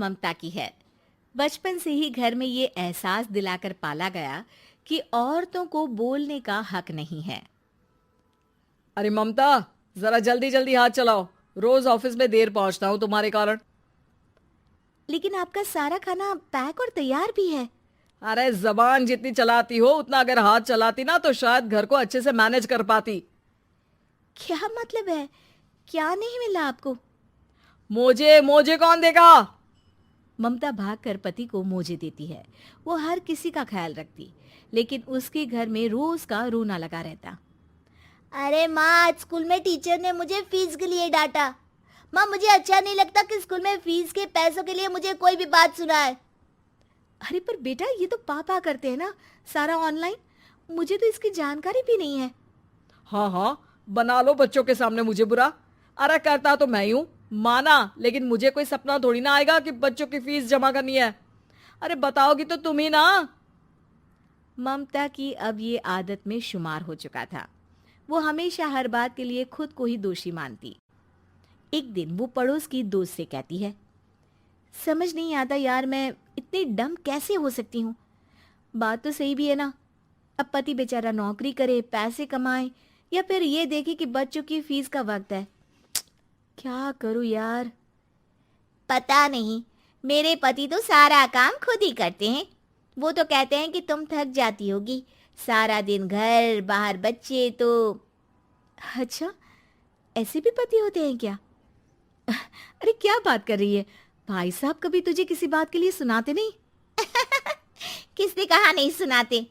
ममता की है। बचपन से ही घर में ये एहसास दिलाकर पाला गया कि औरतों को बोलने का हक नहीं है। अरे ममता, जरा जल्दी जल्दी हाथ चलाओ। रोज ऑफिस में देर पहुंचता हूँ तुम्हारे कारण। लेकिन आपका सारा खाना पैक और तैयार भी है। अरे जबान जितनी चलाती हो उतना अगर हाथ चलाती ना तो शायद घर को अच्छे से मैनेज कर पाती। क्या मतलब है? क्या नहीं मिला आपको? मोजे मोजे कौन देगा? ममता भागकर पति को मोजे देती है। वो हर किसी का ख्याल रखती, लेकिन उसके घर में रोज का रोना लगा रहता। अरे माँ, आज स्कूल में टीचर ने मुझे फीस के लिए डांटा। माँ, मुझे अच्छा नहीं लगता कि स्कूल में फीस के पैसों के लिए मुझे कोई भी बात सुनाए। अरे पर बेटा, ये तो पापा करते हैं ना, सारा ऑनलाइन। मुझे तो इसकी जानकारी भी नहीं है। हाँ हाँ, बना लो बच्चों के सामने मुझे बुरा। अरे करता तो मैं ही हूँ, माना, लेकिन मुझे कोई सपना थोड़ी ना आएगा कि बच्चों की फीस जमा करनी है। अरे बताओगी तो तुम ही ना। ममता की अब ये आदत में शुमार हो चुका था। वो हमेशा हर बात के लिए खुद को ही दोषी मानती। एक दिन वो पड़ोस की दोस्त से कहती है, समझ नहीं आता यार, मैं इतनी डम कैसे हो सकती हूँ। बात तो सही भी है ना। अब पति बेचारा नौकरी करे, पैसे कमाए, या फिर ये देखे कि बच्चों की फीस का वक्त है। क्या करूँ यार। पता नहीं, मेरे पति तो सारा काम खुद ही करते हैं। वो तो कहते हैं कि तुम थक जाती होगी, सारा दिन घर बाहर बच्चे। तो अच्छा, ऐसे भी पति होते हैं क्या? अरे क्या बात कर रही है? भाई साहब कभी तुझे किसी बात के लिए सुनाते नहीं? किसने कहा नहीं सुनाते?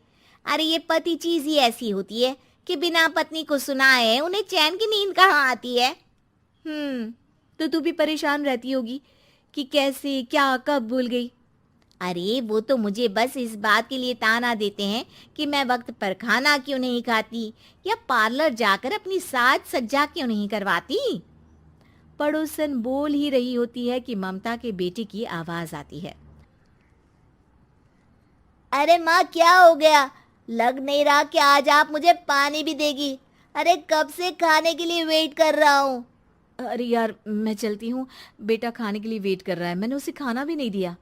अरे ये पति चीज ही ऐसी होती है कि बिना पत्नी को सुनाए उन्हें चैन की नींद कहाँ आती है। तो तू भी परेशान रहती होगी कि कैसे, क्या, कब भूल गई। अरे वो तो मुझे बस इस बात के लिए ताना देते हैं कि मैं वक्त पर खाना क्यों नहीं खाती या पार्लर जाकर अपनी साज सज्जा क्यों नहीं करवाती। पड़ोसन बोल ही रही होती है कि ममता के बेटे की आवाज आती है। अरे माँ, क्या हो गया? लग नहीं रहा कि आज आप मुझे पानी भी देगी। अरे कब से खाने के लिए वेट कर रहा हूँ। अरे यार, मैं चलती हूँ। बेटा खाने के लिए वेट कर रहा है, मैंने उसे खाना भी नहीं दिया।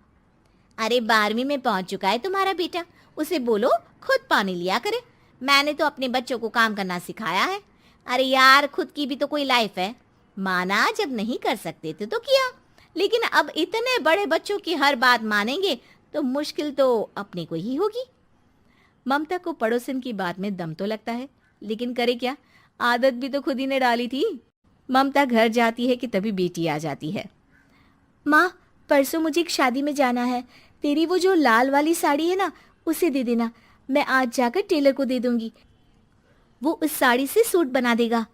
अरे 12वीं में पहुंच चुका है तुम्हारा बेटा, उसे बोलो खुद पानी लिया करे। मैंने तो अपने बच्चों को काम करना सिखाया है। अरे यार, खुद की भी तो कोई लाइफ है। माना जब नहीं कर सकते थे तो किया, लेकिन अब इतने बड़े बच्चों की हर बात मानेंगे तो मुश्किल तो अपने को ही होगी। ममता को पड़ोसन की बात में दम तो लगता है, लेकिन करे क्या, आदत भी तो खुद ही ने डाली थी। ममता घर जाती है कि तभी बेटी आ जाती है। माँ, परसों मुझे एक शादी में जाना है। तेरी वो जो लाल वाली साड़ी है ना, उसे दे देना। मैं आज जाकर टेलर को दे दूंगी, वो उस साड़ी से सूट बना देगा।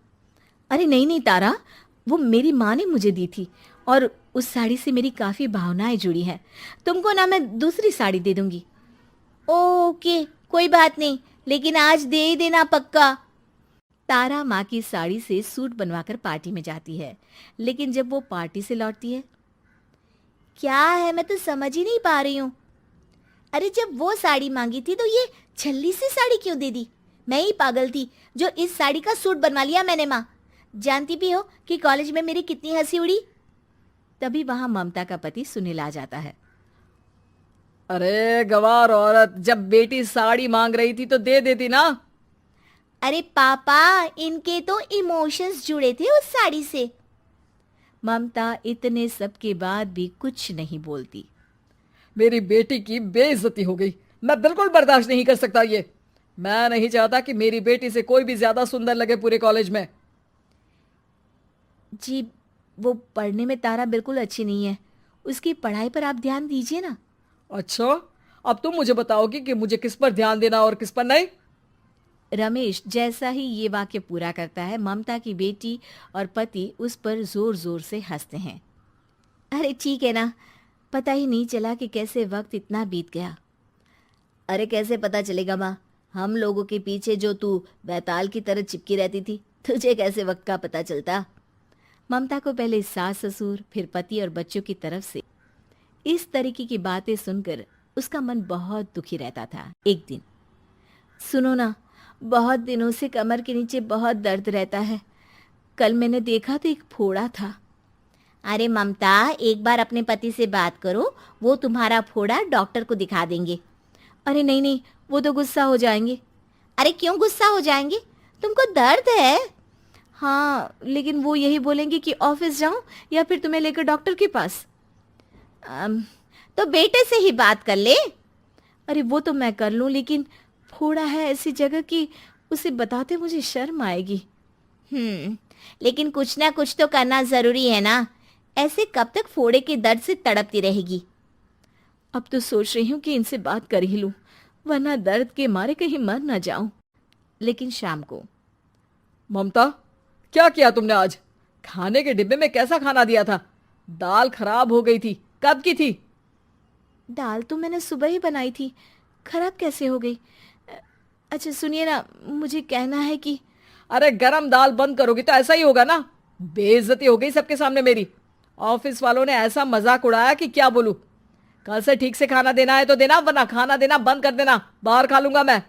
अरे नहीं नहीं तारा, वो मेरी माँ ने मुझे दी थी और उस साड़ी से मेरी काफ़ी भावनाएं जुड़ी हैं। तुमको ना मैं दूसरी साड़ी दे दूंगी। ओके, कोई बात नहीं, लेकिन आज दे ही देना पक्का। तारा माँ की साड़ी से सूट बनवाकर पार्टी में जाती है, लेकिन जब वो पार्टी से लौटती है, क्या है, मैं तो समझ ही नहीं पा रही हूँ। अरे जब वो साड़ी मांगी थी तो ये छल्ली सी साड़ी क्यों दे दी? मैं ही पागल थी जो इस साड़ी का सूट बनवा लिया मैंने। माँ, जानती भी हो कि कॉलेज में मेरी कितनी हंसी उड़ी। तभी वहां ममता का पति सुनील आ जाता है। अरे गवार औरत, जब बेटी साड़ी मांग रही थी तो दे देती ना। अरे पापा, इनके तो इमोशंस जुड़े थे उस साड़ी से। ममता इतने सब के बाद भी कुछ नहीं बोलती। मेरी बेटी की बेइज्जती हो गई, मैं बिल्कुल बर्दाश्त नहीं कर सकता ये। मैं नहीं चाहता कि मेरी बेटी से कोई भी ज्यादा सुंदर लगे पूरे कॉलेज में। जी, वो पढ़ने में तारा बिल्कुल अच्छी नहीं है, उसकी पढ़ाई पर आप ध्यान दीजिए ना। अच्छा, अब तुम मुझे बताओगी कि मुझे किस पर ध्यान देना और किस पर नहीं। रमेश जैसा ही ये वाक्य पूरा करता है, ममता की बेटी और पति उस पर जोर जोर से हंसते हैं। अरे ठीक है ना, पता ही नहीं चला कि कैसे वक्त इतना बीत गया। अरे कैसे पता चलेगा माँ, हम लोगों के पीछे जो तू बैताल की तरह चिपकी रहती थी, तुझे कैसे वक्त का पता चलता। ममता को पहले सास ससुर, फिर पति और बच्चों की तरफ से इस तरीके की बातें सुनकर उसका मन बहुत दुखी रहता था। एक दिन, सुनो ना, बहुत दिनों से कमर के नीचे बहुत दर्द रहता है। कल मैंने देखा तो एक फोड़ा था। अरे ममता, एक बार अपने पति से बात करो, वो तुम्हारा फोड़ा डॉक्टर को दिखा देंगे। अरे नहीं नहीं, वो तो गुस्सा हो जाएंगे। अरे क्यों गुस्सा हो जाएंगे? तुमको दर्द है? हाँ, लेकिन वो यही बोलेंगे कि ऑफिस जाऊं या फिर तुम्हें लेकर डॉक्टर के पास। तो बेटे से ही बात कर ले। अरे वो तो मैं कर लूं, लेकिन फोड़ा है ऐसी जगह कि उसे बताते मुझे शर्म आएगी। लेकिन कुछ ना कुछ तो करना जरूरी है ना। ऐसे कब तक फोड़े के दर्द से तड़पती रहेगी? अब तो सोच रही हूँ कि इनसे बात कर ही लूं, वरना दर्द के मारे कहीं मर ना जाऊं। लेकिन शाम को, ममता, क्या किया तुमने आज? खाने के डिब्बे में कैसा खाना दिया था? दाल खराब हो गई थी। कब की थी? दाल तो मैंने सुबह ही बनाई थी, खराब कैसे हो गई? अच्छा सुनिए ना, मुझे कहना है कि अरे गरम दाल बंद करोगी तो ऐसा ही होगा ना। बेइज्जती हो गई सबके सामने मेरी। ऑफिस वालों ने ऐसा मजाक उड़ाया कि क्या बोलूं। कल से ठीक से खाना देना है तो देना, वरना खाना देना बंद कर देना। बाहर खा लूंगा मैं।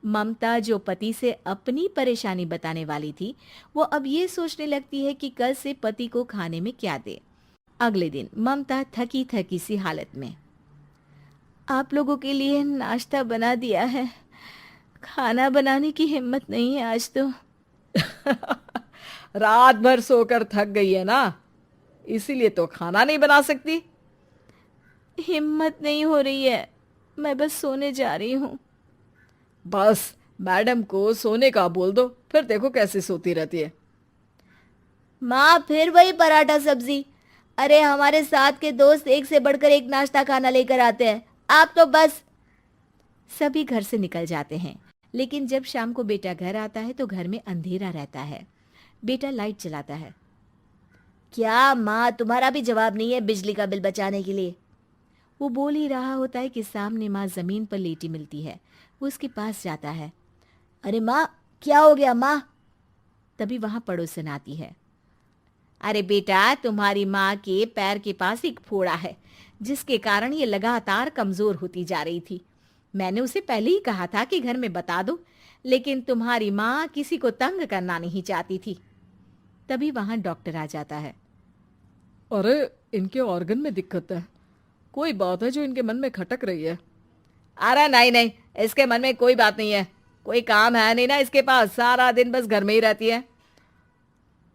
ममता, जो पति से अपनी परेशानी बताने वाली थी, वो अब ये सोचने लगती है कि कल से पति को खाने में क्या दे। अगले दिन ममता थकी थकी सी हालत में, आप लोगों के लिए नाश्ता बना दिया है, खाना बनाने की हिम्मत नहीं है आज तो। रात भर सोकर थक गई है ना, इसीलिए तो खाना नहीं बना सकती। हिम्मत नहीं हो रही है, मैं बस सोने जा रही हूँ। बस मैडम को सोने का बोल दो, फिर देखो कैसे सोती रहती है। माँ, फिर वही पराठा सब्जी। अरे हमारे साथ के दोस्त एक से बढ़कर एक नाश्ता खाना लेकर आते हैं, आप तो बस। सभी घर से निकल जाते हैं, लेकिन जब शाम को बेटा घर आता है तो घर में अंधेरा रहता है। बेटा लाइट जलाता है। क्या माँ, तुम्हारा भी जवाब नहीं है बिजली का बिल बचाने के लिए? वो बोल ही रहा होता है कि सामने माँ जमीन पर लेटी मिलती है। वो उसके पास जाता है। अरे माँ, क्या हो गया माँ? तभी वहां पड़ोसन आती है। अरे बेटा, तुम्हारी माँ के पैर के पास एक फोड़ा है, जिसके कारण ये लगातार कमजोर होती जा रही थी। मैंने उसे पहले ही कहा था कि घर में बता दो, लेकिन तुम्हारी माँ किसी को तंग करना नहीं चाहती थी। तभी वहां डॉक्टर आ जाता है। अरे इनके ऑर्गन में दिक्कत है, कोई बात है जो इनके मन में खटक रही है। अरे नहीं नहीं, इसके मन में कोई बात नहीं है। कोई काम है नहीं ना इसके पास, सारा दिन बस घर में ही रहती है।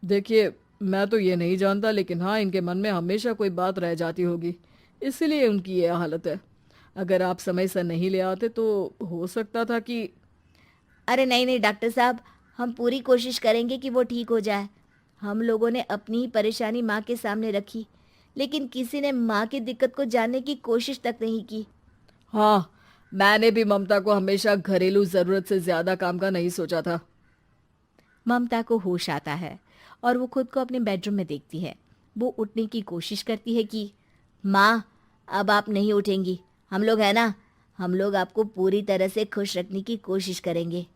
देखिए, मैं तो ये नहीं जानता, लेकिन हाँ, इनके मन में हमेशा कोई बात रह जाती होगी, इसीलिए उनकी ये हालत है। अगर आप समय से नहीं ले आते तो हो सकता था कि। अरे नहीं नहीं डॉक्टर साहब, हम पूरी कोशिश करेंगे कि वो ठीक हो जाए। हम लोगों ने अपनी ही परेशानी माँ के सामने रखी, लेकिन किसी ने माँ की दिक्कत को जानने की कोशिश तक नहीं की। हाँ, मैंने भी ममता को हमेशा घरेलू जरूरत से ज्यादा काम का नहीं सोचा था। ममता को होश आता है और वो खुद को अपने बेडरूम में देखती है। वो उठने की कोशिश करती है कि माँ, अब आप नहीं उठेंगी। हम लोग है ना, हम लोग आपको पूरी तरह से खुश रखने की कोशिश करेंगे।